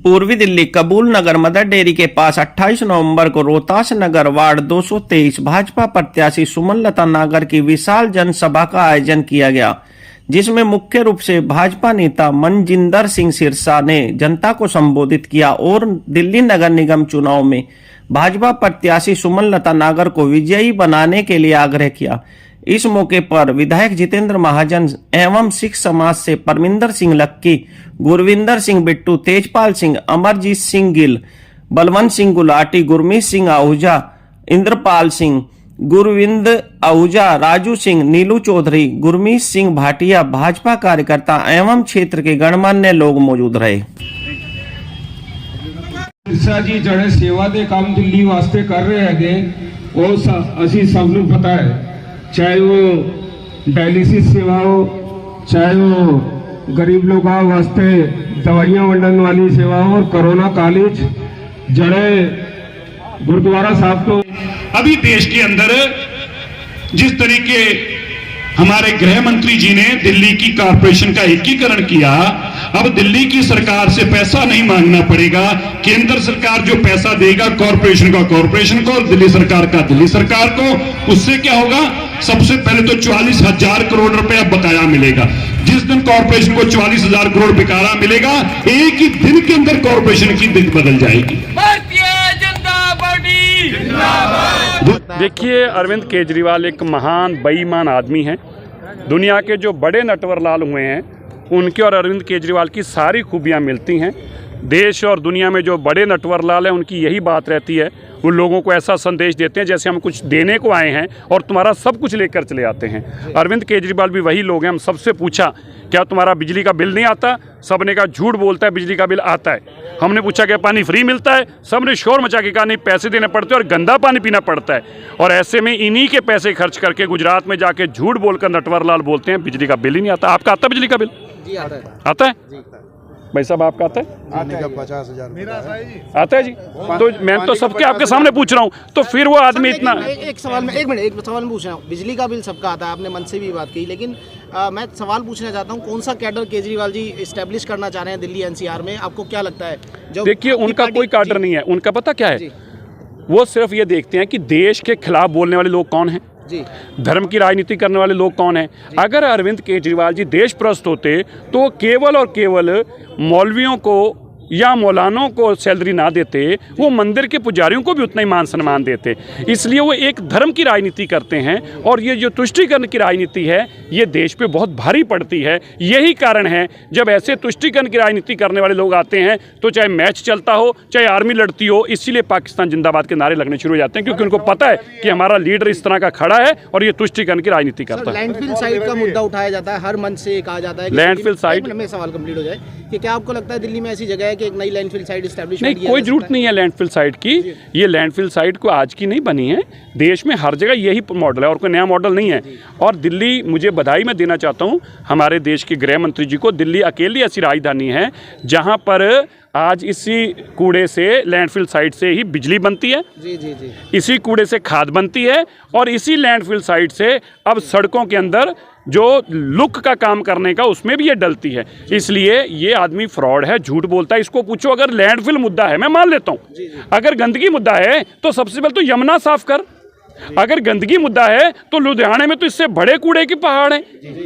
पूर्वी दिल्ली कबूल नगर mother dairy के पास 28 नवंबर को रोहतास नगर वार्ड 223 भाजपा प्रत्याशी सुमन लता नागर की विशाल जनसभा का आयोजन किया गया, जिसमें मुख्य रूप से भाजपा नेता मनजिंदर सिंह सिरसा ने जनता को संबोधित किया और दिल्ली नगर निगम चुनाव में भाजपा प्रत्याशी सुमन लता नागर को विजयी बनाने के लिए आग्रह किया। इस मौके पर विधायक जितेंद्र महाजन एवं सिख समाज से परमिंदर सिंह लक्की, गुरविंदर सिंह बिट्टू, तेजपाल सिंह, अमरजीत सिंह गिल, बलवंत सिंह गुलाटी, गुरमीत सिंह आहूजा, इंद्रपाल सिंह, गुरविंद आहूजा, राजू सिंह, नीलू चौधरी, गुरमीत सिंह भाटिया, भाजपा कार्यकर्ता एवं क्षेत्र के गणमान्य लोग मौजूद रहे। सिरसा जी जड़े सेवा दे काम दिल्ली वास्ते कर रहे हैं वो असी सब नूं पता है, चाहे वो डायलिसिस सेवा हो, चाहे वो गरीब लोगों वास्ते दवाइयां वंडन वाली सेवा हो, और कोरोना कालेज जड़े गुरुद्वारा साहब तो अभी देश के अंदर जिस तरीके हमारे गृह मंत्री जी ने दिल्ली की कॉरपोरेशन का एकीकरण किया, अब दिल्ली की सरकार से पैसा नहीं मांगना पड़ेगा, केंद्र सरकार जो पैसा देगा कॉरपोरेशन को और दिल्ली सरकार का दिल्ली सरकार को। उससे क्या होगा, सबसे पहले तो 44,000 करोड़ रुपए बकाया मिलेगा। जिस दिन कॉरपोरेशन को 44,000 करोड़ बकाया मिलेगा, एक ही दिन के अंदर कॉरपोरेशन की दिक्कत बदल जाएगी। भारतीय जनता पार्टी जिंदाबाद। देखिए, अरविंद केजरीवाल एक महान बेईमान आदमी हैं। दुनिया के जो बड़े नटवरलाल हुए हैं उनके और अरविंद केजरीवाल की सारी खूबियां मिलती हैं। देश और दुनिया में जो बड़े नटवरलाल हैं उनकी यही बात रहती है, वो लोगों को ऐसा संदेश देते हैं जैसे हम कुछ देने को आए हैं और तुम्हारा सब कुछ लेकर चले आते हैं। अरविंद केजरीवाल भी वही लोग हैं। हम सबसे पूछा क्या तुम्हारा बिजली का बिल नहीं आता, सबने कहा झूठ बोलता है, बिजली का बिल आता है। हमने पूछा क्या पानी फ्री मिलता है, सबने शोर मचा के कहा नहीं, पैसे देने पड़ते हैं और गंदा पानी पीना पड़ता है। और ऐसे में इन्हीं के पैसे खर्च करके गुजरात में जाके झूठ बोलकर नटवरलाल बोलते हैं बिजली का बिल ही नहीं आता। आपका आता बिजली का बिल? जी आता है। आता है जी। भाई साहब आपका आता है? 50,000 मेरा आता है जी। तो मैं तो सबके आपके सामने पूछ रहा हूँ, तो फिर वो आदमी इतना एक सवाल में एक सवाल पूछ रहा हूँ। बिजली का बिल सबका आता है, आपने मन से भी बात की, लेकिन मैं सवाल पूछना चाहता हूँ, कौन सा कैडर केजरीवाल जी इस्टेब्लिश करना चाह रहे हैं दिल्ली एनसीआर में? आपको क्या लगता है? जो देखिए, उनका कोई कैडर नहीं है। उनका पता क्या है, वो सिर्फ ये देखते हैं कि देश के खिलाफ बोलने वाले लोग कौन हैं, धर्म की राजनीति करने वाले लोग कौन हैं। अगर अरविंद केजरीवाल जी देशभ्रष्ट होते तो केवल और केवल मौलवियों को या मौलानों को सैलरी ना देते, वो मंदिर के पुजारियों को भी उतना ही मान सम्मान देते। इसलिए वो एक धर्म की राजनीति करते हैं और ये जो तुष्टीकरण की राजनीति है ये देश पे बहुत भारी पड़ती है। यही कारण है जब ऐसे तुष्टीकरण की राजनीति करने वाले लोग आते हैं तो चाहे मैच चलता हो, चाहे आर्मी लड़ती हो, इसीलिए पाकिस्तान जिंदाबाद के नारे लगने शुरू हो जाते हैं, क्योंकि उनको पता है कि हमारा लीडर इस तरह का खड़ा है और ये तुष्टीकरण की राजनीति करता है। लैंडफिल साइट का मुद्दा उठाया जाता है, हर मंच से कहा जाता है लैंडफिल साइट में सवाल कंप्लीट हो जाए कि क्या आपको लगता है दिल्ली में ऐसी जगह है कि एक नई लैंडफिल साइट एस्टैब्लिश? नहीं, कोई जरूरत नहीं है लैंडफिल साइट की। ये लैंडफिल साइट को आज की नहीं बनी है, देश में हर जगह यही मॉडल है और कोई नया मॉडल नहीं है। और दिल्ली, मुझे बधाई मैं देना चाहता हूँ हमारे देश के गृह मंत्री जी को, दिल्ली अकेली ऐसी राजधानी है जहाँ पर आज इसी कूड़े से, लैंडफिल साइट से ही बिजली बनती है, इसी कूड़े से खाद बनती है और इसी लैंडफिल साइट से अब सड़कों के अंदर जो लुक का काम करने का उसमें भी ये डलती है। इसलिए ये आदमी फ्रॉड है, झूठ बोलता है। इसको पूछो, अगर लैंडफिल मुद्दा है मैं मान लेता हूँ, अगर गंदगी मुद्दा है तो सबसे पहले तो यमुना साफ कर। अगर गंदगी मुद्दा है तो लुधियाने में तो इससे बड़े कूड़े के पहाड़ हैं,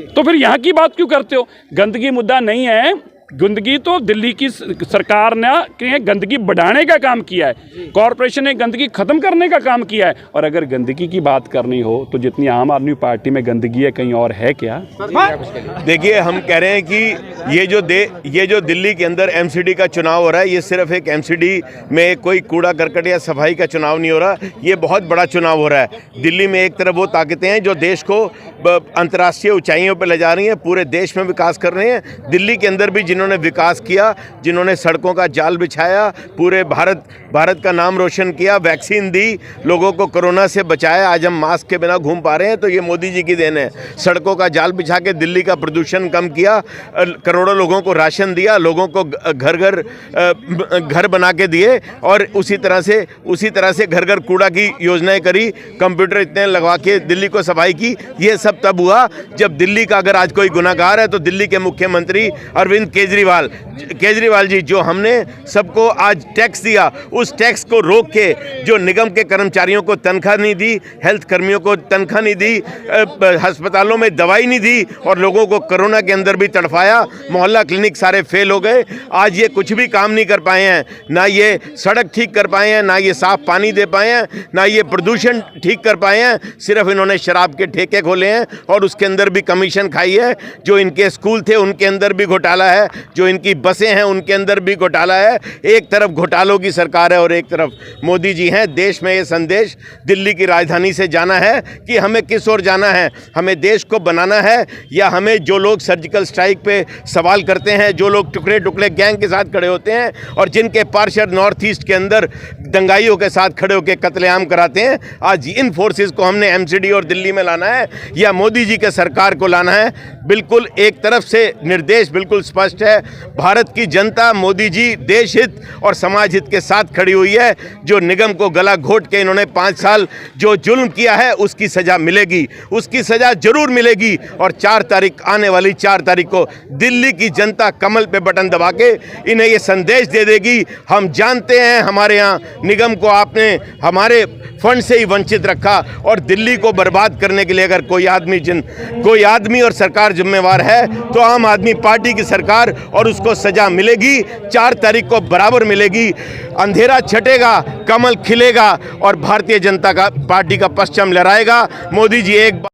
तो फिर यहाँ की बात क्यों करते हो? गंदगी मुद्दा नहीं है, गंदगी तो दिल्ली की सरकार ने गंदगी बढ़ाने का काम किया है, कॉरपोरेशन ने गंदगी खत्म करने का काम किया है। और अगर गंदगी की बात करनी हो तो जितनी आम आदमी पार्टी में गंदगी है कहीं और है क्या? देखिए, हम कह रहे हैं कि ये जो दिल्ली के अंदर एमसीडी का चुनाव हो रहा है, ये सिर्फ एक एमसीडी में कोई कूड़ा करकट या सफाई का चुनाव नहीं हो रहा, ये बहुत बड़ा चुनाव हो रहा है। दिल्ली में एक तरफ वो ताकतें हैं जो देश को अंतर्राष्ट्रीय ऊंचाइयों पर ले जा रही हैं, पूरे देश में विकास कर रहे हैं। दिल्ली के अंदर भी जिन्होंने विकास किया, जिन्होंने सड़कों का जाल बिछाया, पूरे भारत का नाम रोशन किया, वैक्सीन दी, लोगों को कोरोना से बचाया, आज हम मास्क के बिना घूम पा रहे हैं, तो ये मोदी जी की देन है। सड़कों का जाल बिछा के दिल्ली का प्रदूषण कम किया, करोड़ों लोगों को राशन दिया, लोगों को घर बना के दिए, और उसी तरह से घर घर कूड़ा की योजनाएं करी, कंप्यूटर इतने लगवा के दिल्ली को सफाई की। ये सब तब हुआ जब दिल्ली का अगर आज कोई गुनाहगार है तो दिल्ली के मुख्यमंत्री अरविंद केजरीवाल केजरीवाल जी, जो हमने सबको आज टैक्स दिया, उस टैक्स को रोक के जो निगम के कर्मचारियों को तनख्वाह नहीं दी, हेल्थ कर्मियों को तनख्वाह नहीं दी, अस्पतालों में दवाई नहीं दी और लोगों को कोरोना के अंदर भी तड़फाया, मोहल्ला क्लिनिक सारे फेल हो गए। आज ये कुछ भी काम नहीं कर पाए हैं, ना ये सड़क ठीक कर पाए हैं, ना ये साफ पानी दे पाए हैं, ना ये प्रदूषण ठीक कर पाए हैं। सिर्फ इन्होंने शराब के ठेके खोले हैं और उसके अंदर भी कमीशन खाई है। जो इनके स्कूल थे उनके अंदर भी घोटाला है, जो इनकी बसें हैं उनके अंदर भी घोटाला है। एक तरफ घोटालों की सरकार है और एक तरफ मोदी जी हैं। देश में ये संदेश दिल्ली की राजधानी से जाना है कि हमें किस ओर जाना है, हमें देश को बनाना है या हमें जो लोग सर्जिकल स्ट्राइक पे सवाल करते हैं, जो लोग टुकड़े टुकड़े गैंग के साथ खड़े होते हैं और जिनके पार्षद नॉर्थ ईस्ट के अंदर दंगाइयों के साथ खड़े होकर कत्लेआम कराते हैं, आज इन फोर्सेस को हमने एमसीडी और दिल्ली में लाना है या मोदी जी के सरकार को लाना है। बिल्कुल एक तरफ से निर्देश बिल्कुल स्पष्ट है, भारत की जनता मोदी जी देश हित और समाज हित के साथ खड़ी हुई है। जो निगम को गला घोट के इन्होंने 5 साल जो जुल्म किया है उसकी सजा मिलेगी, उसकी सजा जरूर मिलेगी। और 4 तारीख आने वाली 4 तारीख को दिल्ली की जनता कमल पे बटन दबा के इन्हें ये संदेश दे देगी, हम जानते हैं हमारे यहाँ निगम को आपने हमारे फंड से ही वंचित रखा और दिल्ली को बर्बाद करने के लिए अगर कोई आदमी और सरकार जिम्मेवार है तो आम आदमी पार्टी की सरकार, और उसको सजा मिलेगी। 4 तारीख को बराबर मिलेगी। अंधेरा छटेगा, कमल खिलेगा और भारतीय जनता पार्टी का परचम लहराएगा। मोदी जी एक